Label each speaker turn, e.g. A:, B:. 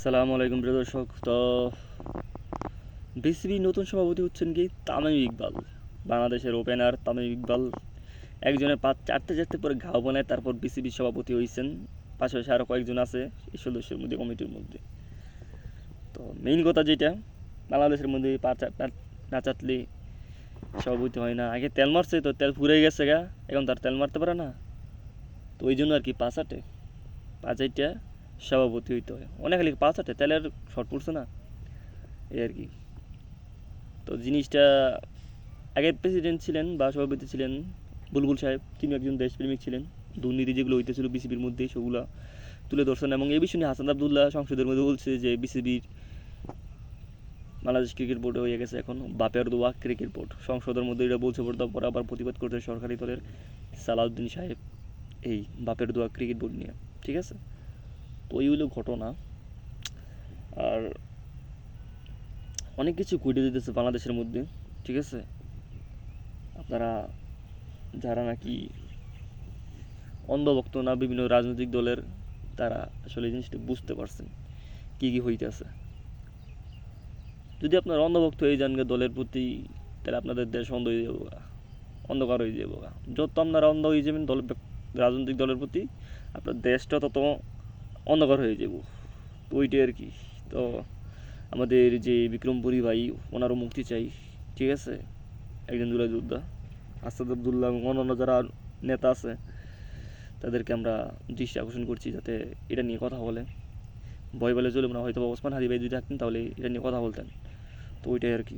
A: আসসালামু আলাইকুম প্রিয় দর্শক। তো বিসিবি নতুন সভাপতি হচ্ছেন কি তামিম ইকবাল। বাংলাদেশের ওপেনার তামিম ইকবাল একজনের পা চারতে চারতে পরে ঘাও বানায় তারপর বিসিবির সভাপতি হয়েছেন। পাশাপাশি আরও কয়েকজন আছে এই সদস্যের মধ্যে, কমিটির মধ্যে। তো মেইন কথা যেটা, বাংলাদেশের মধ্যে না চাটলে সভাপতি হয় না। আগে তেল মারছে, তো তেল ফুরে গেছে গা, এখন তার তেল মারতে পারে না। তো ওই জন্য আর কি পাঁচাইটা সভাপতি হইতে হয়। অনেক খালি পাঁচাটে তেলের শর্ট পড়ছে না, এই আর কি। তো জিনিসটা, আগে প্রেসিডেন্ট ছিলেন বা সভাপতি ছিলেন বুলবুল সাহেব, তিনি একজন দেশপ্রেমিক ছিলেন। দুর্নীতি যেগুলো হইতেছিল বিসিবির মধ্যে সেগুলো তুলে ধরছেন, এবং এই বিষয়ে নিয়ে হাসান আবদুল্লাহ সংসদের মধ্যে বলছে যে বিসিবির বাংলাদেশ ক্রিকেট বোর্ডে হয়ে গেছে এখন বাপের দোয়া ক্রিকেট বোর্ড। সংসদের মধ্যে এটা বলছে, পর আবার প্রতিবাদ করতে সরকারি দলের সালাউদ্দিন সাহেব এই বাপের দোয়া ক্রিকেট বোর্ড নিয়ে। ঠিক আছে, তো ওই হলো ঘটনা। আর অনেক কিছু ঘটে যেতেছে বাংলাদেশের মধ্যে। ঠিক আছে, আপনারা যারা নাকি অন্ধভক্ত না বিভিন্ন রাজনৈতিক দলের, তারা আসলে এই জিনিসটা বুঝতে পারছেন কী কী হইতেছে। যদি আপনার অন্ধভক্ত হয়ে যান দলের প্রতি, তাহলে আপনাদের দেশ অন্ধ হয়ে যাবো, অন্ধকার হয়ে যাবো। যত আপনারা অন্ধ হয়ে যাবেন রাজনৈতিক দলের প্রতি, আপনার দেশটা তত অন্ধকার হয়ে যাব। তো ওইটাই আর কি। তো আমাদের যে বিক্রমপুরী ভাই, ওনারও মুক্তি চাই। ঠিক আছে, একজন জুলাই যোদ্ধা। আসাদ আবদুল্লাহ এবং অন্যান্য যারা নেতা আছে, তাদেরকে আমরা দৃষ্টি আকর্ষণ করছি যাতে এটা নিয়ে কথা বলে। ভয় বলে চলবে না, হয়তো ওসমান হাদি ভাই যদি থাকতেন তাহলে এটা নিয়ে কথা বলতেন। তো ওইটাই আর কি।